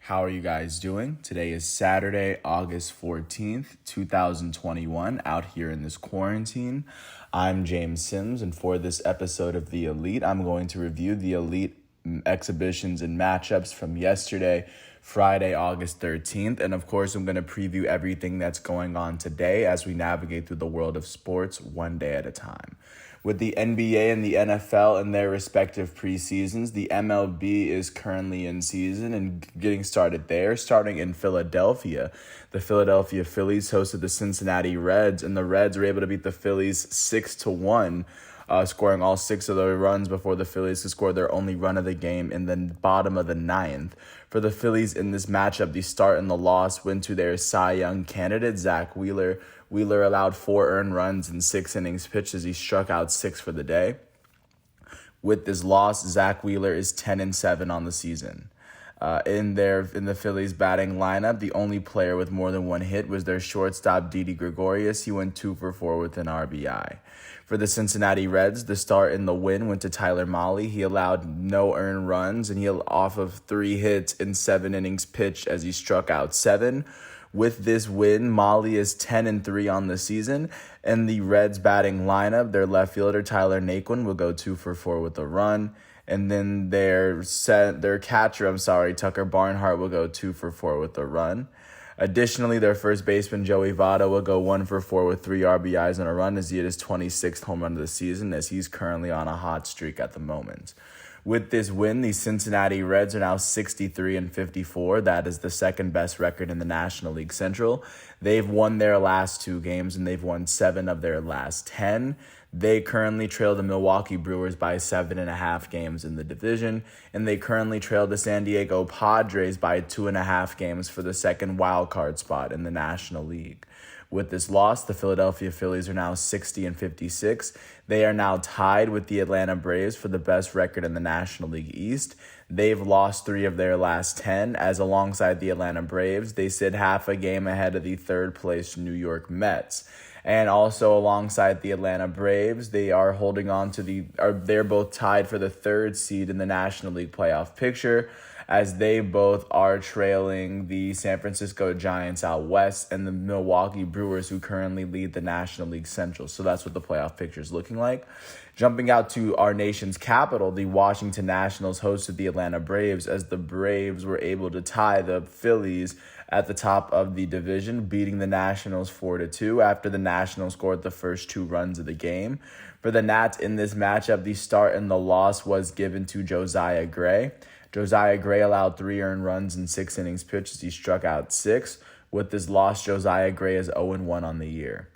How are you guys doing? Today is Saturday, August 14th, 2021, out here in this quarantine. I'm James Sims, and for this episode of The Elite, I'm going to review the Elite exhibitions and matchups from yesterday, Friday, August 13th. And of course, I'm going to preview everything that's going on today as we navigate through the world of sports one day at a time. With the NBA and the NFL in their respective preseasons, the MLB is currently in season and getting started there. Starting in Philadelphia, the Philadelphia Phillies hosted the Cincinnati Reds, and the Reds were able to beat the Phillies 6-1. Scoring all 6 of the runs before the Phillies could score their only run of the game in the bottom of the 9th. For the Phillies in this matchup, the start and the loss went to their Cy Young candidate, Zach Wheeler. Wheeler allowed 4 earned runs in 6 innings pitched as he struck out 6 for the day. With this loss, Zach Wheeler is 10-7 on the season. In the Phillies batting lineup, the only player with more than one hit was their shortstop Didi Gregorius. He went 2 for 4 with an RBI. For the Cincinnati Reds, the start in the win went to Tyler Mahle. He allowed no earned runs, and he off of 3 hits in 7 innings pitched as he struck out 7. With this win, Mahle is 10-3 on the season, and the Reds batting lineup, their left fielder Tyler Naquin will go 2 for 4 with a run. And then their catcher, Tucker Barnhart, will go 2 for 4 with a run. Additionally, their first baseman, Joey Votto, will go 1 for 4 with 3 RBIs and a run as he hit his 26th home run of the season, as he's currently on a hot streak at the moment. With this win, the Cincinnati Reds are now 63-54. That is the second best record in the National League Central. They've won their last 2 games, and they've won 7 of their last 10. They currently trail the Milwaukee Brewers by 7.5 games in the division, and they currently trail the San Diego Padres by 2.5 games for the second wild card spot in the National League. With this loss, the Philadelphia Phillies are now 60-56. They are now tied with the Atlanta Braves for the best record in the National League East. They've lost 3 of their last 10, as alongside the Atlanta Braves, they sit half a game ahead of the third-place New York Mets. And also alongside the Atlanta Braves, they are holding on to they're both tied for the 3rd seed in the National League playoff picture, as they both are trailing the San Francisco Giants out west and the Milwaukee Brewers, who currently lead the National League Central. So that's what the playoff picture is looking like. Jumping out to our nation's capital, the Washington Nationals hosted the Atlanta Braves, as the Braves were able to tie the Phillies at the top of the division, beating the Nationals 4-2 after the Nationals scored the first 2 runs of the game. For the Nats in this matchup, the start and the loss was given to Josiah Gray. Josiah Gray allowed 3 earned runs in 6 innings pitched as he struck out 6. With this loss, Josiah Gray is 0-1 on the year.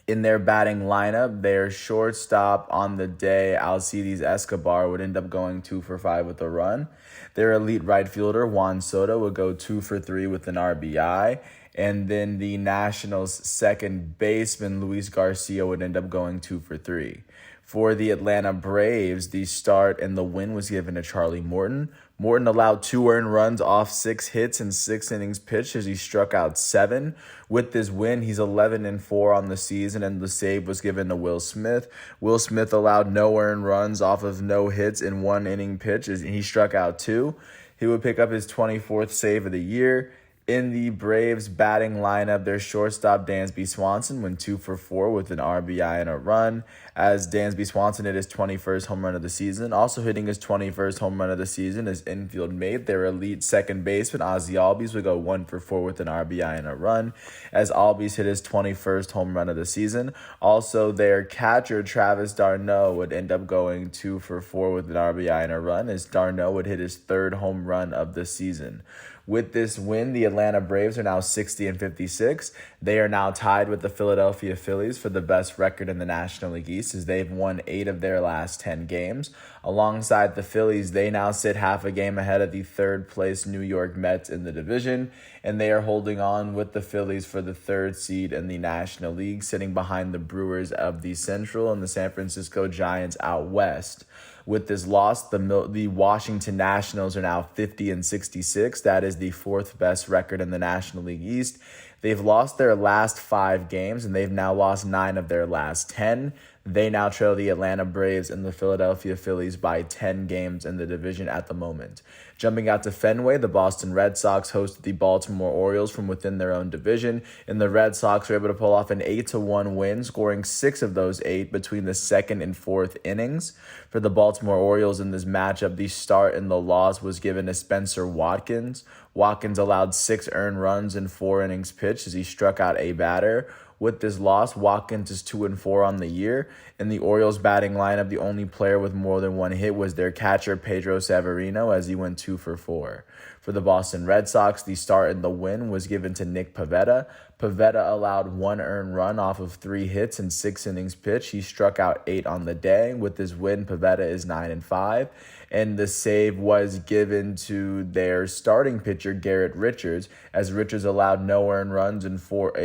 In their batting lineup, their shortstop on the day, Alcides Escobar, would end up going 2 for 5 with a run. Their elite right fielder, Juan Soto, would go 2 for 3 with an RBI. And then the Nationals' second baseman, Luis Garcia, would end up going 2 for 3. For the Atlanta Braves, the start and the win was given to Charlie Morton. Morton allowed 2 earned runs off 6 hits in 6 innings pitched as he struck out 7. With this win, he's 11-4 on the season, and the save was given to Will Smith. Will Smith allowed no earned runs off of no hits in 1 inning pitch as he struck out 2. He would pick up his 24th save of the year. In the Braves batting lineup, their shortstop Dansby Swanson went 2 for 4 with an RBI and a run, as Dansby Swanson hit his 21st home run of the season. Also hitting his 21st home run of the season is infield mate, their elite second baseman Ozzie Albies would go 1 for 4 with an RBI and a run, as Albies hit his 21st home run of the season. Also, their catcher Travis d'Arnaud would end up going 2 for 4 with an RBI and a run, as d'Arnaud would hit his 3rd home run of the season. With this win, the Atlanta Braves are now 60-56. They are now tied with the Philadelphia Phillies for the best record in the National League East, as they've won 8 of their last 10 games. Alongside the Phillies, they now sit half a game ahead of the 3rd place New York Mets in the division, and they are holding on with the Phillies for the 3rd seed in the National League, sitting behind the Brewers of the Central and the San Francisco Giants out west. With this loss, the Washington Nationals are now 50-66. That is the 4th best record in the National League East. They've lost their last 5 games, and they've now lost 9 of their last 10. They now trail the Atlanta Braves and the Philadelphia Phillies by 10 games in the division at the moment. Jumping out to Fenway, the Boston Red Sox hosted the Baltimore Orioles from within their own division, and the Red Sox were able to pull off an 8-1 win, scoring 6 of those 8 between the second and fourth innings. For the Baltimore Orioles in this matchup, the start and the loss was given to Spencer Watkins. Watkins allowed 6 earned runs in 4 innings pitched as he struck out a batter. With this loss, Watkins is 2-4 on the year. In the Orioles batting lineup, the only player with more than 1 hit was their catcher, Pedro Severino, as he went 2-4. For the Boston Red Sox, the start and the win was given to Nick Pivetta. Pivetta allowed 1 earned run off of 3 hits and 6 innings pitched. He struck out 8 on the day. With this win, Pivetta is 9-5. And the save was given to their starting pitcher, Garrett Richards, as Richards allowed no earned runs and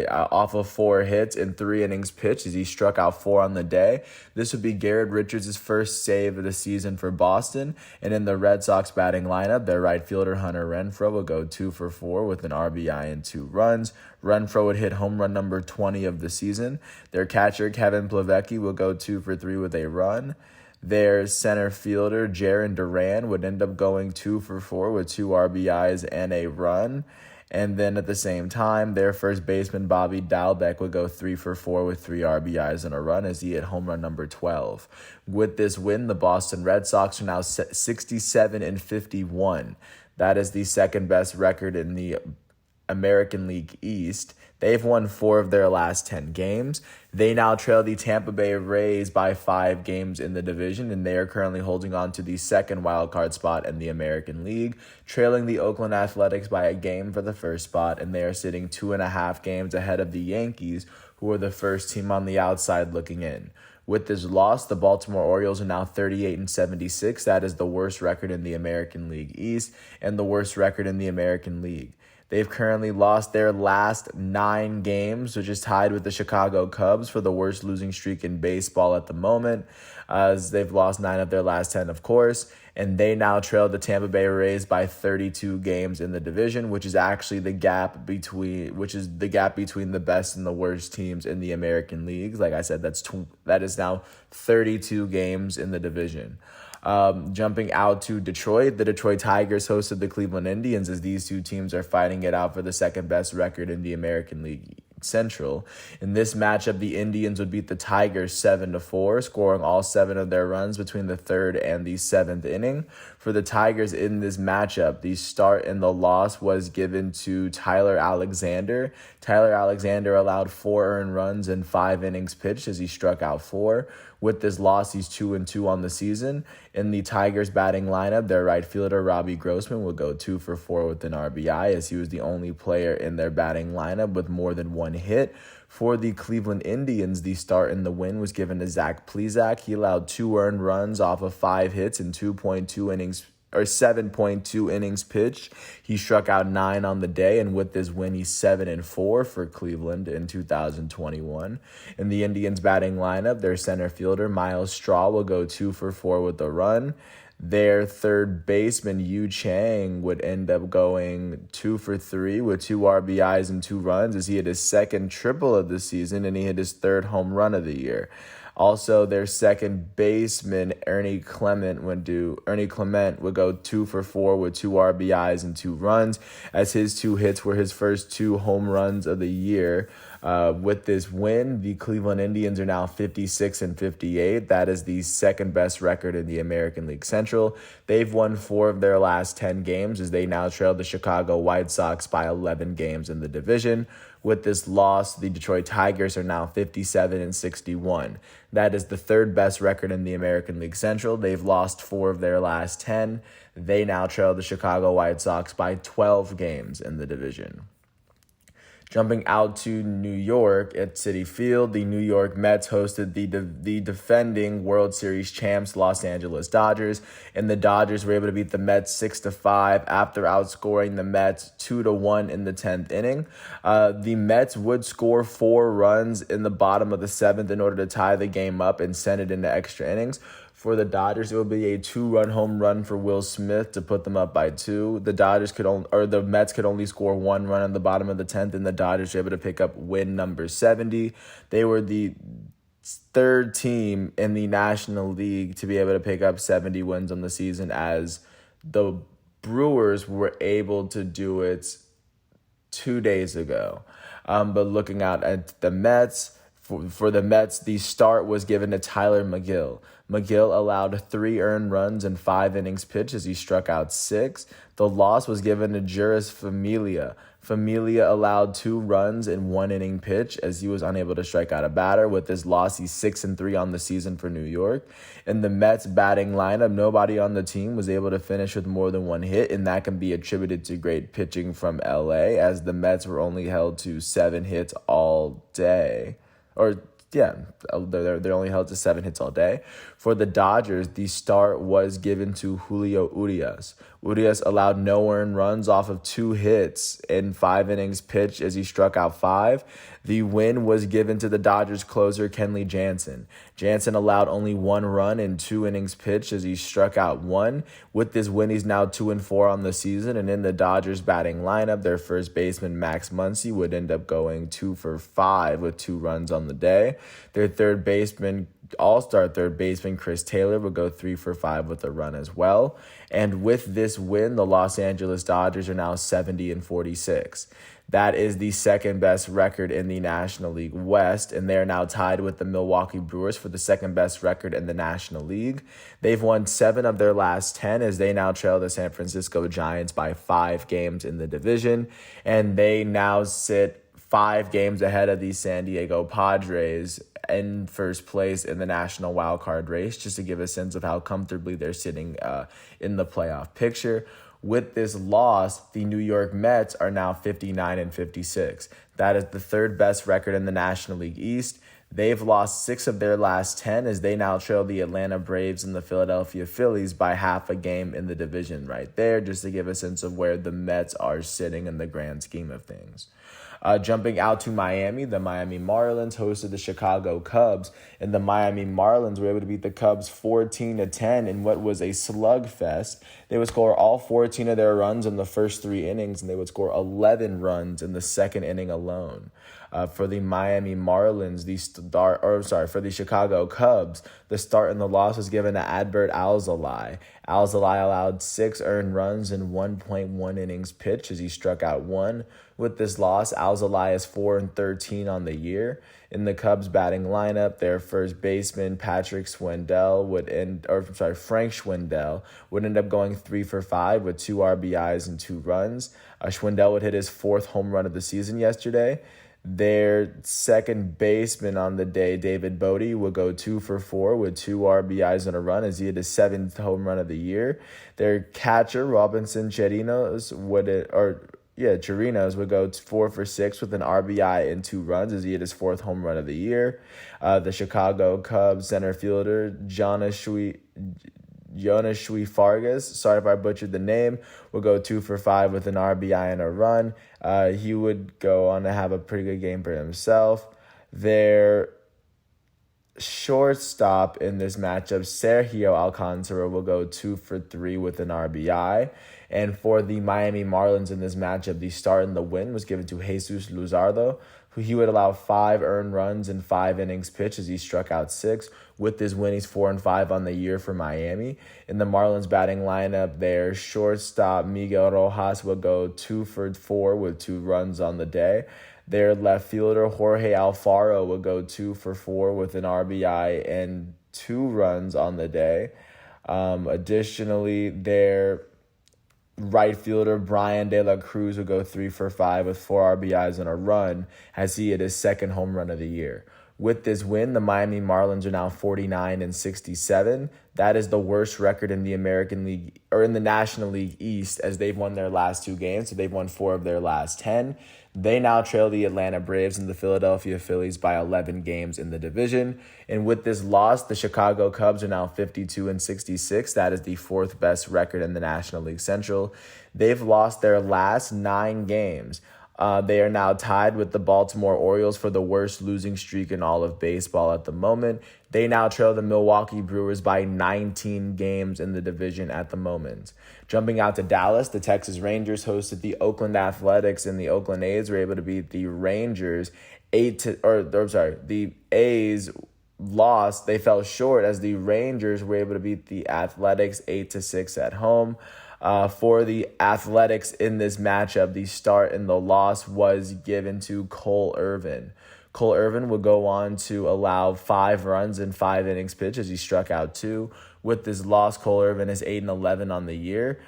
off of 4 hits and 3 innings pitched as he struck out 4 on the day. This would be Garrett Richards' first save of the season for Boston. And in the Red Sox batting lineup, their right fielder, Hunter Renfroe, will go 2-4 with an RBI and 2 runs. Renfroe would hit home run number 20 of the season. Their catcher, Kevin Plevecki, will go 2-3 with a run. Their center fielder, Jarren Duran, would end up going 2-4 with 2 RBIs and a run. And then at the same time, their first baseman, Bobby Dalbec, would go 3-4 with 3 RBIs and a run as he hit home run number 12. With this win, the Boston Red Sox are now 67-51. That is the second best record in the American League East. They've won 4 of their last 10 games. They now trail the Tampa Bay Rays by 5 games in the division, and they are currently holding on to the second wildcard spot in the American League, trailing the Oakland Athletics by a game for the first spot, and they are sitting 2.5 games ahead of the Yankees, who are the first team on the outside looking in. With this loss, the Baltimore Orioles are now 38-76. That is the worst record in the American League East and the worst record in the American League. They've currently lost their last 9 games, which is tied with the Chicago Cubs for the worst losing streak in baseball at the moment, as they've lost 9 of their last 10, of course, and they now trail the Tampa Bay Rays by 32 games in the division, which is actually the gap between the best and the worst teams in the American leagues. Like I said, that is now 32 games in the division. Jumping out to Detroit, the Detroit Tigers hosted the Cleveland Indians as these two teams are fighting it out for the second best record in the American League Central. In this matchup, the Indians would beat the Tigers 7-4, scoring all 7 of their runs between the 3rd and the 7th inning. For the Tigers in this matchup, the start and the loss was given to Tyler Alexander. Tyler Alexander allowed 4 earned runs in 5 innings pitched as he struck out 4. With this loss, he's 2-2 on the season. In the Tigers batting lineup, their right fielder, Robbie Grossman, will go 2-4 with an RBI as he was the only player in their batting lineup with more than 1 hit. For the Cleveland Indians, the start and the win was given to Zach Plesac. He allowed 2 earned runs off of 5 hits in 7.2 innings pitched. He struck out 9 on the day, and with this win, he's 7-4 for Cleveland in 2021. In the Indians batting lineup, their center fielder, Miles Straw, will go 2-4 with a run. Their third baseman, Yu Chang, would end up going 2-3 with 2 RBIs and 2 runs as he hit his second triple of the season and he hit his 3rd home run of the year. Also, their second baseman, Ernie Clement, would go 2-4 with 2 RBIs and 2 runs, as his 2 hits were his first 2 home runs of the year. With this win, the Cleveland Indians are now 56-58. That is the second best record in the American League Central. They've won 4 of their last 10 games as they now trail the Chicago White Sox by 11 games in the division. With this loss, the Detroit Tigers are now 57-61. That is the 3rd best record in the American League Central. They've lost 4 of their last 10. They now trail the Chicago White Sox by 12 games in the division. Jumping out to New York at Citi Field, the New York Mets hosted the defending World Series champs Los Angeles Dodgers, and the Dodgers were able to beat the Mets 6-5 after outscoring the Mets 2-1 in the 10th inning. The Mets would score 4 runs in the bottom of the 7th in order to tie the game up and send it into extra innings. For the Dodgers, it would be a 2-run home run for Will Smith to put them up by 2. The Mets could only score 1 run in the bottom of the 10th, and the Dodgers were able to pick up win number 70. They were the third team in the National League to be able to pick up 70 wins on the season, as the Brewers were able to do it 2 days ago. But looking out at the Mets, for the Mets, the start was given to Tyler McGill. McGill allowed 3 earned runs in 5 innings pitched as he struck out 6. The loss was given to Juris Familia. Familia allowed 2 runs in 1 inning pitch as he was unable to strike out a batter. With this loss, he's 6-3 on the season for New York. In the Mets batting lineup, nobody on the team was able to finish with more than 1 hit, and that can be attributed to great pitching from LA, as the Mets were only held to 7 hits all day. They're only held to 7 hits all day. For the Dodgers, the start was given to Julio Urias. Urias allowed no earned runs off of 2 hits in 5 innings pitched as he struck out 5. The win was given to the Dodgers closer Kenley Jansen. Jansen allowed only 1 run in 2 innings pitched as he struck out 1. With this win, he's now 2-4 on the season. And in the Dodgers batting lineup, their first baseman Max Muncy would end up going 2 for 5 with 2 runs on the day. Their all-star third baseman Chris Taylor would go 3 for 5 with a run as well. And with this win, the Los Angeles Dodgers are now 70-46. That is the second best record in the National League West, and they are now tied with the Milwaukee Brewers for the second best record in the National League. They've won 7 of their last 10 as they now trail the San Francisco Giants by 5 games in the division, and they now sit 5 games ahead of the San Diego Padres in first place in the national wildcard race, just to give a sense of how comfortably they're sitting in the playoff picture. With this loss, the New York Mets are now 59-56. That is the third best record in the National League East. They've lost 6 of their last 10 as they now trail the Atlanta Braves and the Philadelphia Phillies by half a game in the division right there, just to give a sense of where the Mets are sitting in the grand scheme of things. Jumping out to Miami, the Miami Marlins hosted the Chicago Cubs, and the Miami Marlins were able to beat the Cubs 14-10 in what was a slugfest. They would score all 14 of their runs in the first 3 innings, and they would score 11 runs in the second inning alone. For the Miami Marlins, for the Chicago Cubs, the start and the loss was given to Adbert Alzolay. Alzolay allowed 6 earned runs in 1.1 innings pitched as he struck out 1. With this loss, Alzolay is 4-13 on the year. In the Cubs batting lineup, their first baseman Frank Schwindel would end up going 3 for 5 with 2 RBIs and 2 runs. Schwindel would hit his 4th home run of the season yesterday. Their second baseman on the day, David Bodie, would go 2 for 4 with 2 RBIs and a run as he hit his 7th home run of the year. Their catcher, Robinson Chirinos, would go 4 for 6 with an RBI and 2 runs as he hit his 4th home run of the year. The Chicago Cubs center fielder, Jonas Shui Fargas, sorry if I butchered the name, would go 2 for 5 with an RBI and a run. He would go on to have a pretty good game for himself. Their shortstop in this matchup, Sergio Alcantara, will go 2 for 3 with an RBI. And for the Miami Marlins in this matchup, the start and the win was given to Jesus Luzardo, who he would allow 5 earned runs in 5 innings pitched as he struck out 6. With this win, he's 4-5 on the year for Miami. In the Marlins batting lineup, their shortstop, Miguel Rojas, would go 2 for 4 with 2 runs on the day. Their left fielder, Jorge Alfaro, would go 2 for 4 with an RBI and 2 runs on the day. Additionally, their right fielder, Brian De La Cruz, would go 3 for 5 with 4 RBIs and a run as he hit his 2nd home run of the year. With this win, the Miami Marlins are now 49-67. That is the worst record in the American League or in the National League East, as they've won their last 2 games. So they've won 4 of their last 10. They now trail the Atlanta Braves and the Philadelphia Phillies by 11 games in the division. And with this loss, the Chicago Cubs are now 52-66. That is the 4th best record in the National League Central. They've lost their last 9 games They are now tied with the Baltimore Orioles for the worst losing streak in all of baseball at the moment. They now trail the Milwaukee Brewers by 19 games in the division at the moment. Jumping out to Dallas, the Texas Rangers hosted the Oakland Athletics, and the Oakland A's were able to beat the Rangers the A's lost. They fell short as the Rangers were able to beat the Athletics 8-6 at home. For the Athletics in this matchup, the start and the loss was given to Cole Irvin. Cole Irvin would go on to allow 5 runs in 5 innings pitched as he struck out 2. With this loss, Cole Irvin is 8-11 on the year.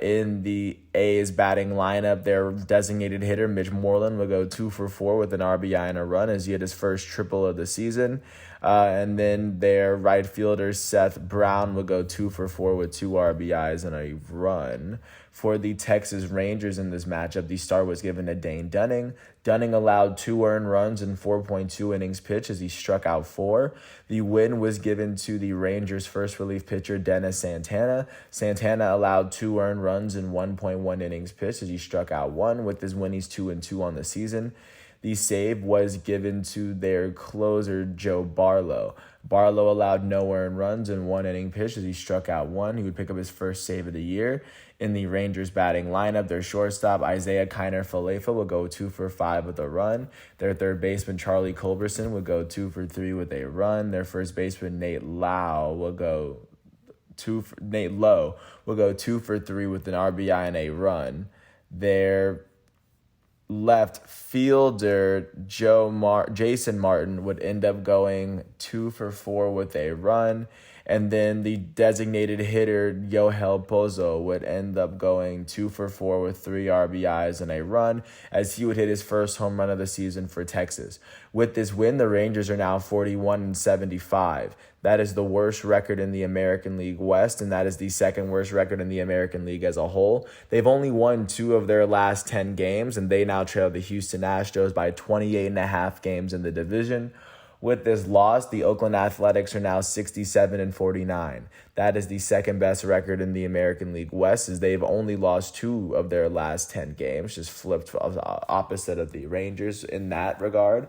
In the A's batting lineup, their designated hitter, Mitch Moreland, would go 2 for 4 with an RBI and a run as he had his first triple of the season. And then their right fielder, Seth Brown, would go 2 for 4 with 2 RBIs and a run. For the Texas Rangers in this matchup, the start was given to Dane Dunning. Dunning allowed 2 earned runs in 4.2 innings pitched as he struck out 4. The win was given to the Rangers' first relief pitcher, Dennis Santana. Santana allowed 2 earned runs in 1.1 innings pitched as he struck out 1. With his win, he's 2-2 on the season. The save was given to their closer, Joe Barlow. Barlow allowed no earned runs in 1 inning pitched as he struck out 1. He would pick up his first save of the year. In the Rangers batting lineup, their shortstop, Isaiah Kiner Falefa, would go 2 for 5 with a run. Their third baseman, Charlie Culberson, would go 2 for 3 with a run. Their first baseman, Nate Lowe, will go 2 for 3 with an RBI and a run. Their left fielder, Jason Martin, would end up going 2 for 4 with a run. And then the designated hitter, Yohel Pozo, would end up going 2 for 4 with 3 RBIs and a run as he would hit his first home run of the season for Texas. With this win, the Rangers are now 41-75. That is the worst record in the American League West, and that is the second worst record in the American League as a whole. They've only won 2 of their last 10 games, and they now trail the Houston Astros by 28.5 games in the division. With this loss, the Oakland Athletics are now 67-49. That is the second best record in the American League West, as they've only lost 2 of their last 10 games, just flipped opposite of the Rangers in that regard.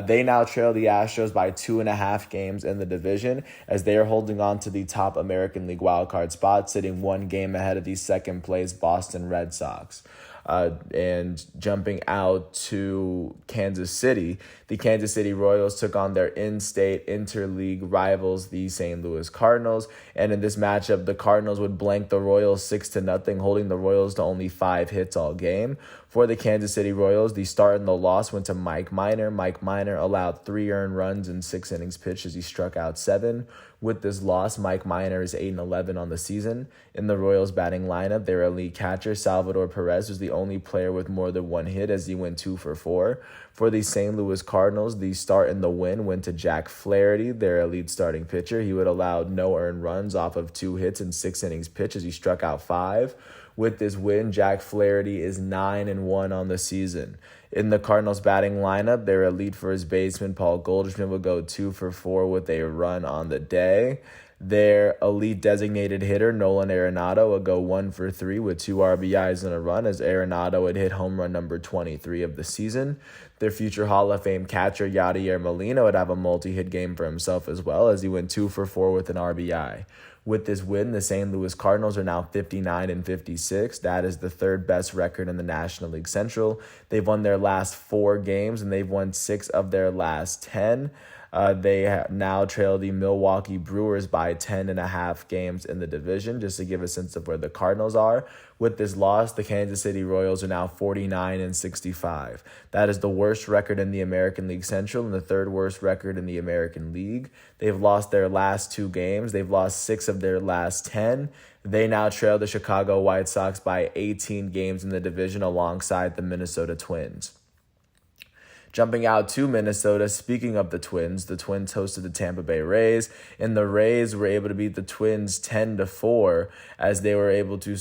They now trail the Astros by 2.5 games in the division, as they are holding on to the top American League wildcard spot, sitting 1 game ahead of the second place Boston Red Sox. And jumping out to Kansas City, the Kansas City Royals took on their in-state interleague rivals, the St. Louis Cardinals. And in this matchup, the Cardinals would blank the Royals 6-0, holding the Royals to only 5 hits all game. For the Kansas City Royals, the start and the loss went to Mike Minor. Mike Minor allowed 3 earned runs in 6 innings pitched as he struck out 7. With this loss, Mike Minor is 8-11 on the season. In the Royals batting lineup, their elite catcher, Salvador Perez, was the only player with more than 1 hit as he went 2 for 4. For the St. Louis Cardinals, the start and the win went to Jack Flaherty, their elite starting pitcher. He would allow no earned runs off of 2 hits in 6 innings pitched as he struck out 5. With this win, Jack Flaherty is 9-1 on the season. In the Cardinals batting lineup, their elite first baseman, Paul Goldschmidt, would go 2 for 4 with a run on the day. Their elite designated hitter, Nolan Arenado, would go 1 for 3 with 2 RBIs and a run as Arenado would hit home run number 23 of the season. Their future Hall of Fame catcher, Yadier Molina, would have a multi-hit game for himself as well as he went 2 for 4 with an RBI. With this win, the St. Louis Cardinals are now 59-56. That is the third best record in the National League Central. They've won their last 4 games, and they've won 6 of their last 10. They now trail the Milwaukee Brewers by 10.5 games in the division, just to give a sense of where the Cardinals are. With this loss, the Kansas City Royals are now 49-65. That is the worst record in the American League Central and the third worst record in the American League. They've lost their last 2 games. They've lost 6 of their last 10. They now trail the Chicago White Sox by 18 games in the division alongside the Minnesota Twins. Jumping out to Minnesota, speaking of the Twins hosted the Tampa Bay Rays, and the Rays were able to beat the Twins 10-4 as they were able to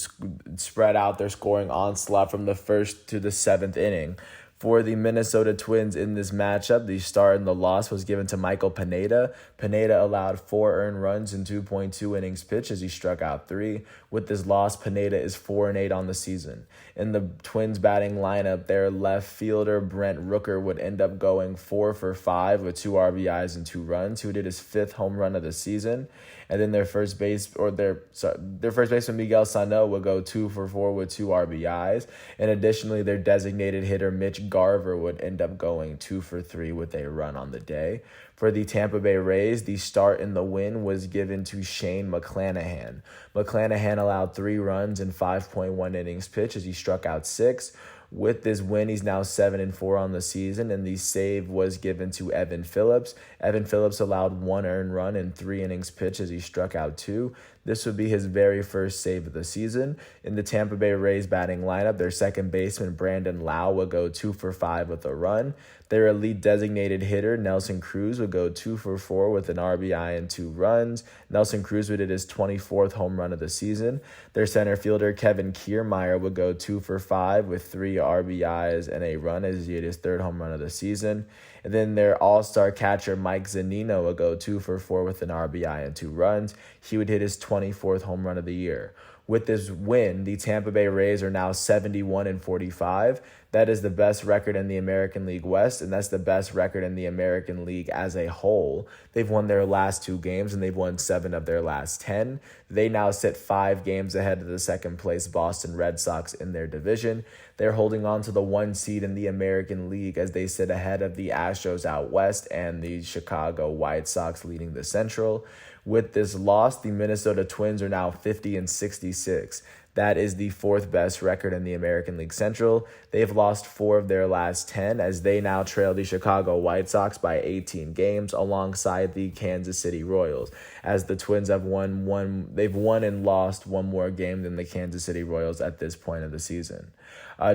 spread out their scoring onslaught from the first to the 7th inning. For the Minnesota Twins in this matchup, the start and the loss was given to Michael Pineda. Pineda allowed 4 earned runs in 2.2 innings pitched as he struck out 3. With this loss, Pineda is 4-8 on the season. In the Twins batting lineup, their left fielder Brent Rooker would end up going 4 for 5 with 2 RBIs and 2 runs, who did his 5th home run of the season. And then their first baseman Miguel Sano would go 2 for 4 with 2 RBIs. And additionally, their designated hitter Mitch Garver would end up going 2 for 3 with a run on the day. For the Tampa Bay Rays, the start in the win was given to Shane McClanahan. McClanahan allowed 3 runs in 5.1 innings pitched as he struck out 6. With this win, he's now 7-4 on the season, and the save was given to Evan Phillips. Evan Phillips allowed 1 earned run in 3 innings pitched as he struck out 2. This would be his very first save of the season. In the Tampa Bay Rays batting lineup, their second baseman Brandon Lau would go 2 for 5 with a run. Their elite designated hitter Nelson Cruz would go 2 for 4 with an RBI and 2 runs. Nelson Cruz would hit his 24th home run of the season. Their center fielder Kevin Kiermaier would go 2 for 5 with 3 RBIs and a run as he hit his 3rd home run of the season. And then their all-star catcher Mike Zunino would go 2 for 4 with an RBI and 2 runs. He would hit his 24th home run of the year. With this win, the Tampa Bay Rays are now 71-45. That is the best record in the American League West, and that's the best record in the American League as a whole. They've won their last 2 games, and they've won 7 of their last 10. They now sit 5 games ahead of the second-place Boston Red Sox in their division. They're holding on to the 1 seed in the American League as they sit ahead of the Astros out west and the Chicago White Sox leading the Central. With this loss, the Minnesota Twins are now 50-66. That is the 4th best record in the American League Central. They've lost 4 of their last 10 as they now trail the Chicago White Sox by 18 games alongside the Kansas City Royals. As the Twins have they've won and lost 1 more game than the Kansas City Royals at this point of the season.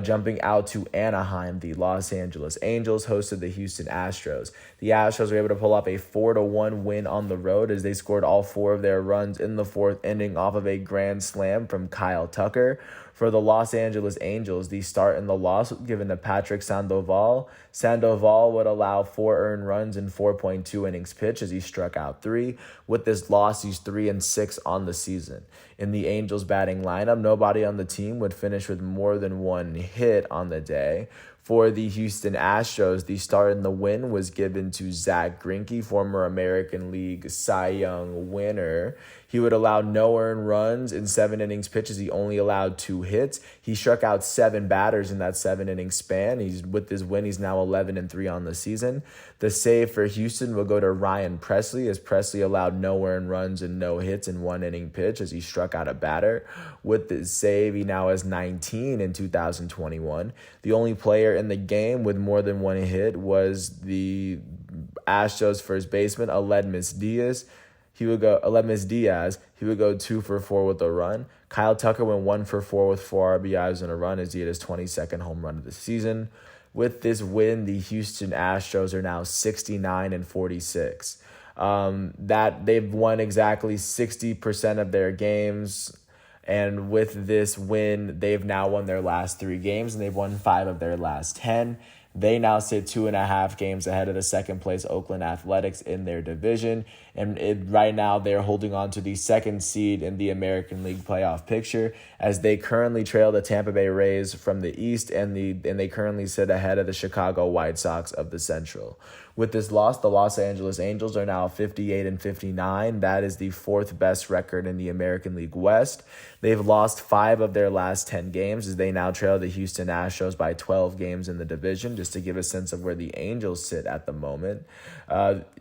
Jumping out to Anaheim, the Los Angeles Angels hosted the Houston Astros. The Astros were able to pull off a 4-1 win on the road as they scored all 4 of their runs in the 4th inning off of a grand slam from Kyle Tucker. For the Los Angeles Angels, the start and the loss was given to Patrick Sandoval. Sandoval would allow 4 earned runs in 4.2 innings pitched as he struck out 3. With this loss, he's 3-6 on the season. In the Angels batting lineup, nobody on the team would finish with more than 1 hit on the day. For the Houston Astros, the start and the win was given to Zach Greinke, former American League Cy Young winner. He would allow no earned runs in 7 innings pitches. He only allowed 2 hits. He struck out 7 batters in that 7-inning span. With this win, he's now 11-3 on the season. The save for Houston will go to Ryan Presley, as Presley allowed no earned runs and no hits in 1 inning pitch as he struck out a batter. With this save, he now has 19 in 2021. The only player in the game with more than 1 hit was the Astros first baseman Aledmys Diaz. He would go 2 for 4 with a run. Kyle Tucker went 1 for 4 with 4 RBIs and a run as he hit his 22nd home run of the season. With this win, the Houston Astros are now 69-46. That they've won exactly 60% of their games. And with this win, they've now won their last 3 games, and they've won 5 of their last 10. They now sit 2.5 games ahead of the second-place Oakland Athletics in their division. And right now, they're holding on to the 2nd seed in the American League playoff picture as they currently trail the Tampa Bay Rays from the East, and they currently sit ahead of the Chicago White Sox of the Central. With this loss, the Los Angeles Angels are now 58-59. That is the 4th best record in the American League West. They've lost 5 of their last 10 games as they now trail the Houston Astros by 12 games in the division, just to give a sense of where the Angels sit at the moment.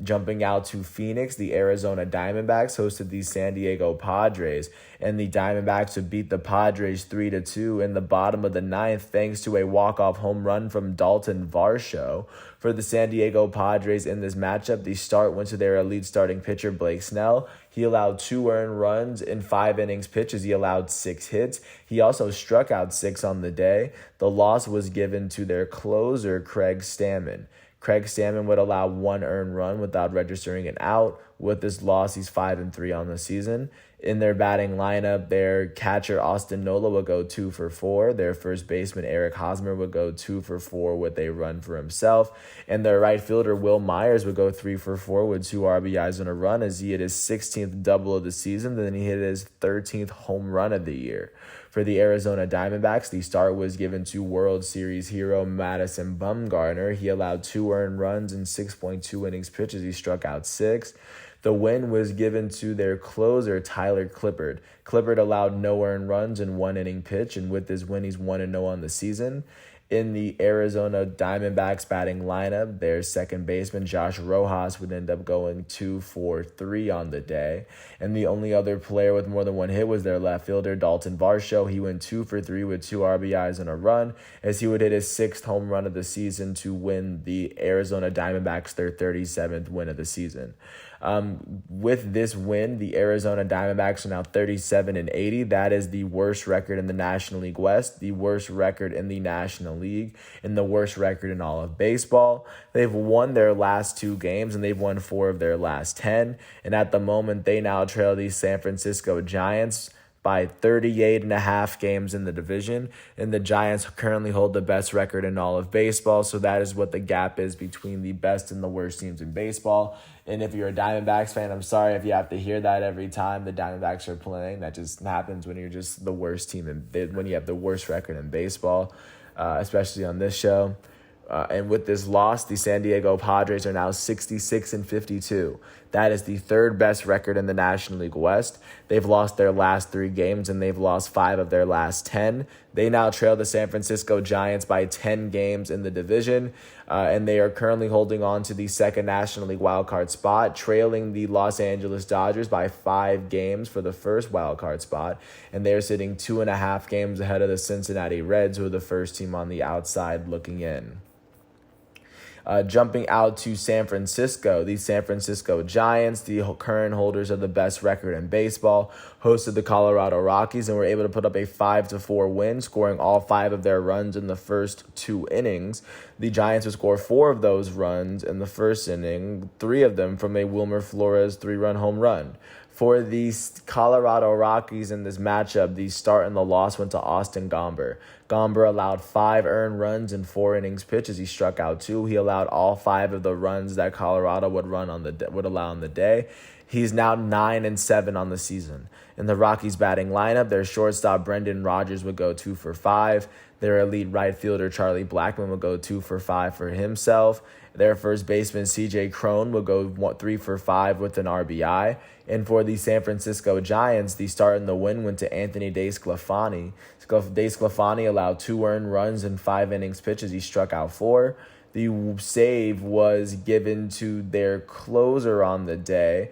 Jumping out to Phoenix, the Arizona Diamondbacks hosted the San Diego Padres, and the Diamondbacks would beat the Padres 3-2 in the bottom of the 9th thanks to a walk-off home run from Dalton Varsho. For the San Diego Padres in this matchup, the start went to their elite starting pitcher Blake Snell. He allowed 2 earned runs in 5 innings pitches. He allowed 6 hits. He also struck out 6 on the day. The loss was given to their closer, Craig Stammen. Craig Stammen would allow 1 earned run without registering an out. With this loss, he's 5-3 on the season. In their batting lineup, their catcher Austin Nola would go 2 for 4. Their first baseman Eric Hosmer would go 2 for 4 with a run for himself. And their right fielder Will Myers would go 3 for 4 with 2 RBIs and a run as he hit his 16th double of the season. Then he hit his 13th home run of the year. For the Arizona Diamondbacks, the start was given to World Series hero Madison Bumgarner. He allowed 2 earned runs in 6.2 innings pitched as he struck out 6. The win was given to their closer, Tyler Clippard. Clippard allowed no earned runs in 1 inning pitch, and with this win, he's 1-0 on the season. In the Arizona Diamondbacks batting lineup, their second baseman, Josh Rojas, would end up going 2 for 3 on the day. And the only other player with more than 1 hit was their left fielder, Dalton Varsho. He went 2 for 3 with 2 RBIs and a run, as he would hit his 6th home run of the season to win the Arizona Diamondbacks their 37th win of the season. With this win, the Arizona Diamondbacks are now 37-80. That is the worst record in the National League West, the worst record in the National League, and the worst record in all of baseball. They've won their last 2 games, and they've won 4 of their last 10. And at the moment, they now trail the San Francisco Giants by 38.5 games in the division, and the Giants currently hold the best record in all of baseball, so that is what the gap is between the best and the worst teams in baseball. And if you're a Diamondbacks fan, I'm sorry if you have to hear that every time the Diamondbacks are playing. That just happens when you're just the worst team, and when you have the worst record in baseball, especially on this show. And with this loss, the San Diego Padres are now 66-52. That is the 3rd best record in the National League West. They've lost their last 3 games, and they've lost 5 of their last 10. They now trail the San Francisco Giants by 10 games in the division, and they are currently holding on to the 2nd National League wildcard spot, trailing the Los Angeles Dodgers by 5 games for the 1st wildcard spot, and they're sitting 2.5 games ahead of the Cincinnati Reds, who are the first team on the outside looking in. Jumping out to San Francisco, the San Francisco Giants, the current holders of the best record in baseball, hosted the Colorado Rockies and were able to put up a 5-4 win, scoring all 5 of their runs in the first 2 innings. The Giants would score 4 of those runs in the first inning, 3 of them from a Wilmer Flores 3-run home run. For the Colorado Rockies in this matchup, the start and the loss went to Austin Gomber. Gomber allowed 5 earned runs in 4 innings pitched as he struck out 2. He allowed all 5 of the runs that Colorado would allow on the day. He's now 9-7 on the season. In the Rockies batting lineup, their shortstop Brendan Rodgers would go 2 for 5. Their elite right fielder Charlie Blackmon would go 2 for 5 for himself. Their first baseman CJ Cron would go 3 for 5 with an RBI. And for the San Francisco Giants, the start and the win went to Anthony DeSclafani. DeSclafani allowed 2 earned runs in 5 innings pitched as he struck out 4. The save was given to their closer on the day,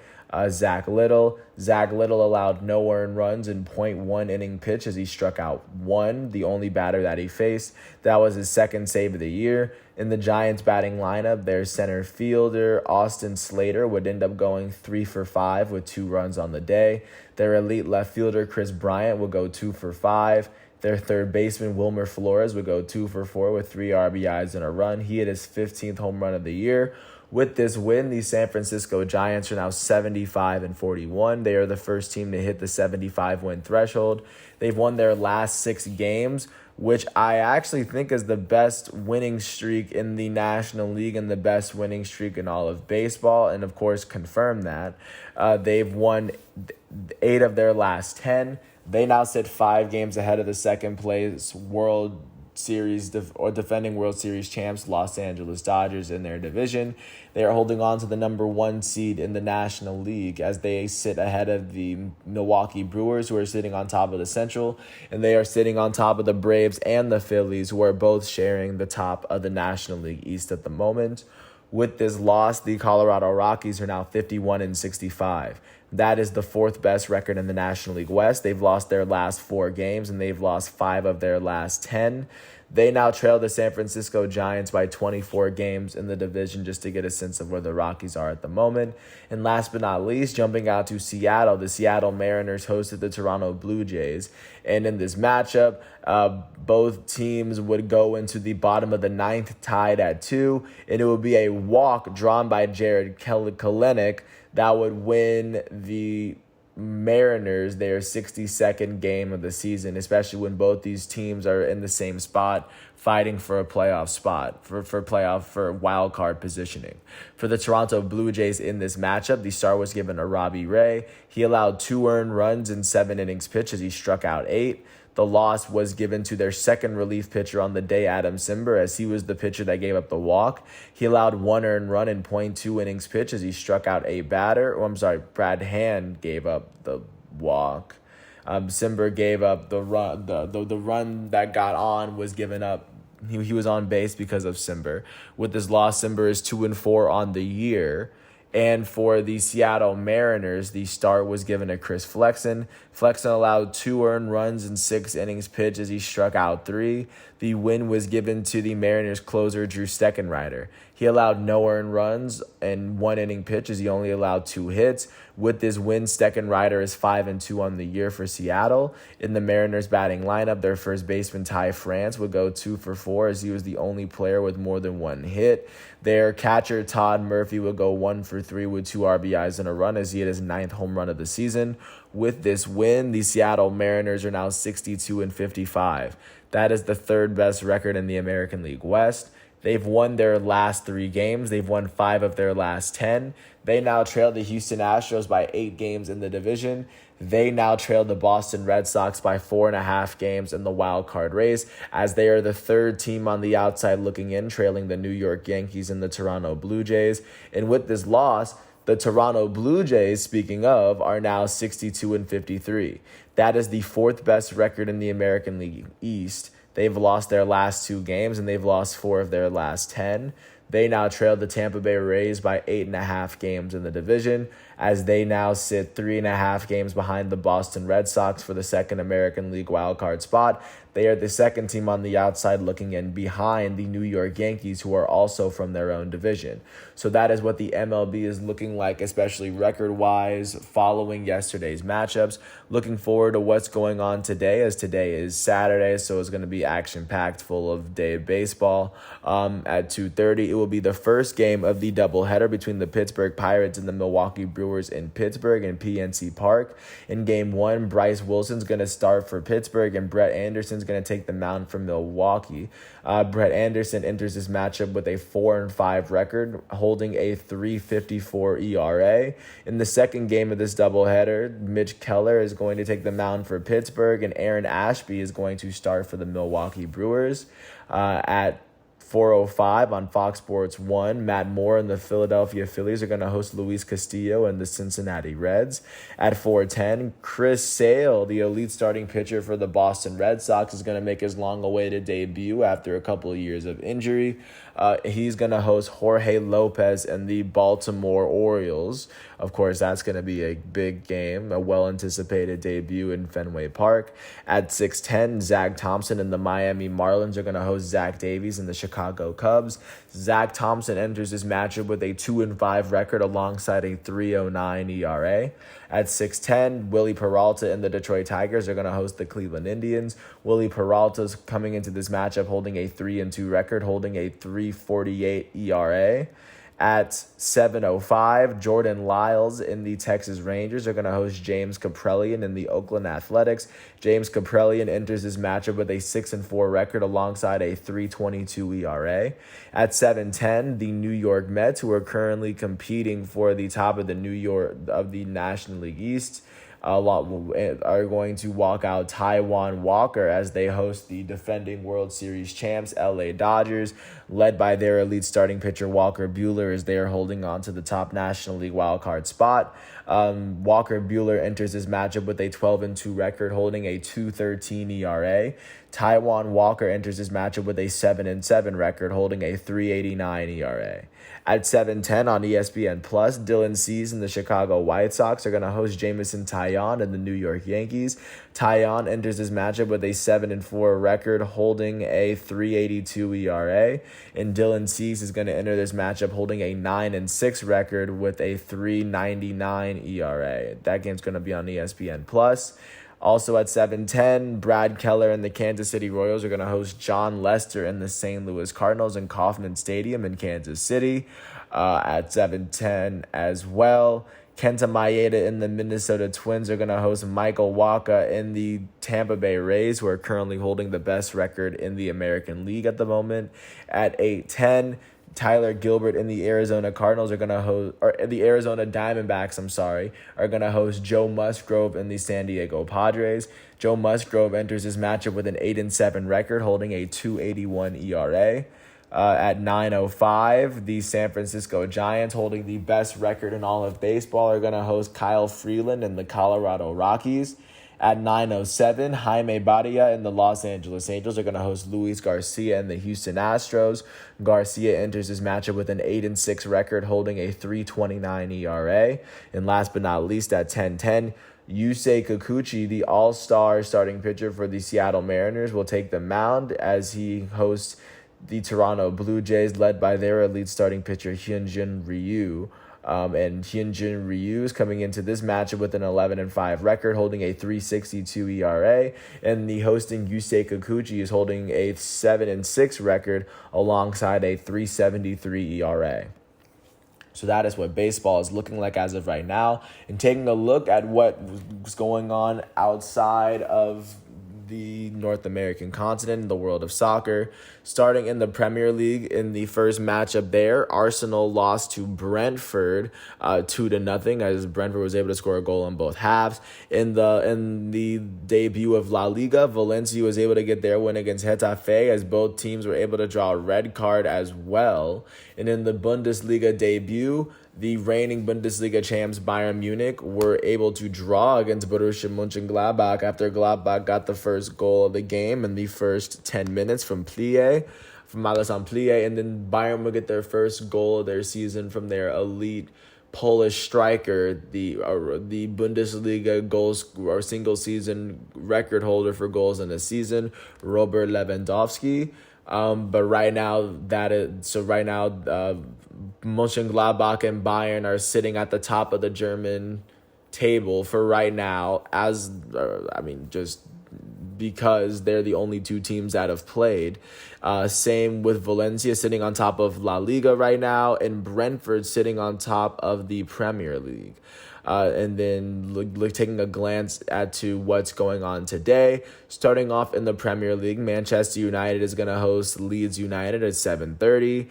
Zach Little. Zach Little allowed no earned runs in .1 inning pitch as he struck out 1, the only batter that he faced. That was his 2nd save of the year. In the Giants batting lineup, their center fielder, Austin Slater, would end up going 3 for 5 with 2 runs on the day. Their elite left fielder, Chris Bryant, would go 2 for 5. Their third baseman, Wilmer Flores, would go 2 for 4 with 3 RBIs and a run. He hit his 15th home run of the year. With this win, the San Francisco Giants are now 75-41. They are the first team to hit the 75-win threshold. They've won their last 6 games, which I actually think is the best winning streak in the National League and the best winning streak in all of baseball, and of course confirm that. They've won 8 of their last 10. They now sit 5 games ahead of the second place World Series defending World Series champs Los Angeles Dodgers in their division. They are holding on to the number 1 seed in the National League as they sit ahead of the Milwaukee Brewers, who are sitting on top of the Central, and they are sitting on top of the Braves and the Phillies, who are both sharing the top of the National League East at the moment. With this loss, the Colorado Rockies are now 51-65. That is the 4th best record in the National League West. They've lost their last 4 games, and they've lost 5 of their last 10. They now trail the San Francisco Giants by 24 games in the division, just to get a sense of where the Rockies are at the moment. And last but not least, jumping out to Seattle, the Seattle Mariners hosted the Toronto Blue Jays. And in this matchup, both teams would go into the bottom of the 9th tied at 2, and it would be a walk drawn by Jared Kelenic that would win the Mariners their 62nd game of the season, especially when both these teams are in the same spot fighting for a playoff spot, for wild card positioning. For the Toronto Blue Jays in this matchup, the start was given to Robbie Ray. He allowed 2 earned runs in 7 innings pitched as he struck out 8. The loss was given to their second relief pitcher on the day, Adam Cimber, as he was the pitcher that gave up the walk. He allowed 1 earned run in .2 innings pitched as he struck out a batter. Brad Hand gave up the walk. Cimber gave up the run. The run that got on was given up. He was on base because of Cimber. With this loss, Cimber is 2-4 on the year. And for the Seattle Mariners, the start was given to Chris Flexen. Flexen allowed 2 earned runs in 6 innings pitched as he struck out 3. The win was given to the Mariners closer, Drew Steckenrider. He allowed no earned runs in 1 inning pitch as he only allowed 2 hits. With this win, Steckenrider is 5-2 on the year for Seattle. In the Mariners batting lineup, their first baseman Ty France would go 2-for-4 as he was the only player with more than 1 hit. Their catcher Todd Murphy would go 1-for-3 with 2 RBIs and a run as he hit his 9th home run of the season. With this win, the Seattle Mariners are now 62-55. That is the 3rd best record in the American League West. They've won their last 3 games. They've won 5 of their last 10. They now trail the Houston Astros by 8 games in the division. They now trail the Boston Red Sox by 4.5 games in the wild card race, as they are the 3rd team on the outside looking in, trailing the New York Yankees and the Toronto Blue Jays. And with this loss, the Toronto Blue Jays, speaking of, are now 62-53. That is the 4th best record in the American League East. They've lost their last 2 games, and they've lost 4 of their last 10. They now trail the Tampa Bay Rays by 8.5 games in the division, as they now sit 3.5 games behind the Boston Red Sox for the 2nd American League wildcard spot. They are the 2nd team on the outside looking in, behind the New York Yankees, who are also from their own division. So that is what the MLB is looking like, especially record-wise, following yesterday's matchups. Looking forward to what's going on today, as today is Saturday, so it's going to be action-packed, full of day of baseball. At 2:30, it will be the first game of the doubleheader between the Pittsburgh Pirates and the Milwaukee Brewers in Pittsburgh and PNC Park. In Game 1, Bryce Wilson's going to start for Pittsburgh, and Brett Anderson's going to take the mound from Milwaukee. Brett Anderson enters this matchup with a 4-5 record, holding a 3.54 ERA. In the second game of this doubleheader, Mitch Keller is going to take the mound for Pittsburgh, and Aaron Ashby is going to start for the Milwaukee Brewers. At 4:05 on Fox Sports 1, Matt Moore and the Philadelphia Phillies are going to host Luis Castillo and the Cincinnati Reds. At 4:10, Chris Sale, the elite starting pitcher for the Boston Red Sox, is going to make his long-awaited debut after a couple of years of injury. He's going to host Jorge Lopez and the Baltimore Orioles. Of course, that's going to be a big game, a well-anticipated debut in Fenway Park. At 6:10, Zach Thompson and the Miami Marlins are going to host Zach Davies and the Chicago Cubs. Zach Thompson enters this matchup with a 2-5 record alongside a 3.09 ERA. At 6:10, Willie Peralta and the Detroit Tigers are going to host the Cleveland Indians. Willie Peralta's coming into this matchup holding a 3-2 record, holding a 3.48 ERA. At 7:05, Jordan Lyles in the Texas Rangers are going to host James Kaprielian in the Oakland Athletics. James Kaprielian enters this matchup with a 6-4 record alongside a 3.22 ERA. At 7:10, the New York Mets, who are currently competing for the top of the National League East, are going to walk out Taijuan Walker as they host the defending World Series champs LA Dodgers, led by their elite starting pitcher Walker Buehler, as they are holding on to the top National League wildcard spot. Walker Buehler enters this matchup with a 12-2 record, holding a 2.13 ERA. Taijuan Walker enters this matchup with a 7-7 record, holding a 3.89 ERA. At 7:10 on ESPN+, Dylan Cease and the Chicago White Sox are going to host Jameson Taillon and the New York Yankees. Taillon enters this matchup with a 7-4 record, holding a 3.82 ERA. And Dylan Cease is going to enter this matchup holding a 9-6 record with a 3.99 ERA. That game's going to be on ESPN+. Also at 7:10, Brad Keller and the Kansas City Royals are going to host John Lester and the St. Louis Cardinals in Kauffman Stadium in Kansas City. At 7:10 as well, Kenta Maeda and the Minnesota Twins are going to host Michael Wacha in the Tampa Bay Rays, who are currently holding the best record in the American League at the moment. At 8:10, Tyler Gilbert and the Arizona Cardinals are going to host, or the Arizona Diamondbacks, are going to host Joe Musgrove and the San Diego Padres. Joe Musgrove enters his matchup with an 8-7 record, holding a 2.81 ERA. At 9:05, the San Francisco Giants, holding the best record in all of baseball, are going to host Kyle Freeland and the Colorado Rockies. At 9:07, Jaime Badia and the Los Angeles Angels are going to host Luis Garcia and the Houston Astros. Garcia enters his matchup with an 8-6 record, holding a 3.29 ERA. And last but not least, at 10:10, Yusei Kikuchi, the all-star starting pitcher for the Seattle Mariners, will take the mound as he hosts the Toronto Blue Jays, led by their elite starting pitcher Hyunjin Ryu. And Hyunjin Ryu is coming into this matchup with an 11-5 record, holding a 3.62 ERA. And the hosting Yusei Kikuchi is holding a 7-6 record alongside a 3.73 ERA. So that is what baseball is looking like as of right now. And taking a look at what was going on outside of the North American continent, in the world of soccer. Starting in the Premier League, in the first matchup there, Arsenal lost to Brentford 2-0, as Brentford was able to score a goal in both halves. In the debut of La Liga, Valencia was able to get their win against Getafe, as both teams were able to draw a red card as well. And in the Bundesliga debut, the reigning Bundesliga champs Bayern Munich were able to draw against Borussia Mönchengladbach after Gladbach got the first goal of the game in the first 10 minutes from Alessandro Plie, and then Bayern will get their first goal of their season from their elite Polish striker, the Bundesliga goals or single season record holder for goals in a season, Robert Lewandowski. But right now, Mönchengladbach and Bayern are sitting at the top of the German table for right now, just because they're the only two teams that have played. Same with Valencia sitting on top of La Liga right now, and Brentford sitting on top of the Premier League. And then taking a glance to what's going on today. Starting off in the Premier League, Manchester United is going to host Leeds United at 7:30.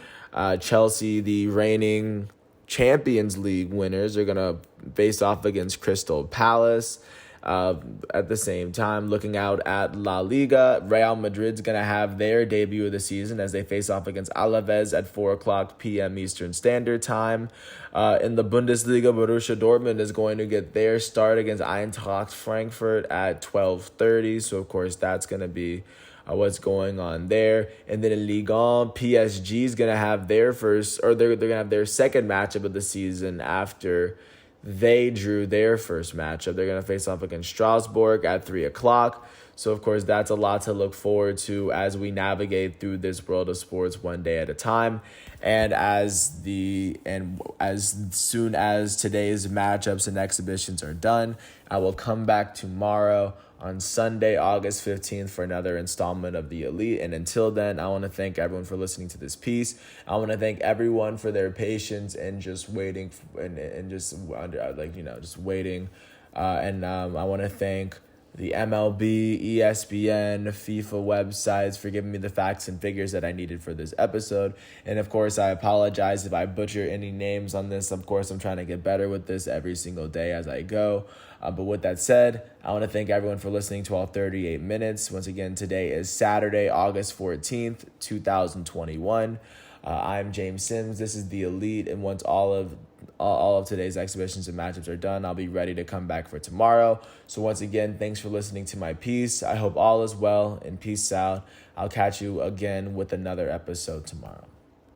Chelsea, the reigning Champions League winners, are going to face off against Crystal Palace. At the same time, looking out at La Liga, Real Madrid's going to have their debut of the season as they face off against Alaves at 4:00 p.m. Eastern Standard Time. In the Bundesliga, Borussia Dortmund is going to get their start against Eintracht Frankfurt at 12:30. So, of course, that's going to be what's going on there. And then in Ligue 1, PSG is going to have their they're going to have their second matchup of the season after they drew their first matchup. They're going to face off against Strasbourg at 3:00. So, of course, that's a lot to look forward to as we navigate through this world of sports one day at a time. And as soon as today's matchups and exhibitions are done, I will come back tomorrow on Sunday, August 15th, for another installment of The Elite. And until then, I want to thank everyone for listening to this piece. I want to thank everyone for their patience and just waiting just waiting. I want to thank the MLB, ESPN, FIFA websites for giving me the facts and figures that I needed for this episode. And of course, I apologize if I butcher any names on this. Of course, I'm trying to get better with this every single day as I go. But with that said, I want to thank everyone for listening to all 38 minutes. Once again, today is Saturday, August 14th, 2021. I'm James Sims. This is The Elite. And once all of today's exhibitions and matchups are done, I'll be ready to come back for tomorrow. So once again, thanks for listening to my piece. I hope all is well and peace out. I'll catch you again with another episode tomorrow.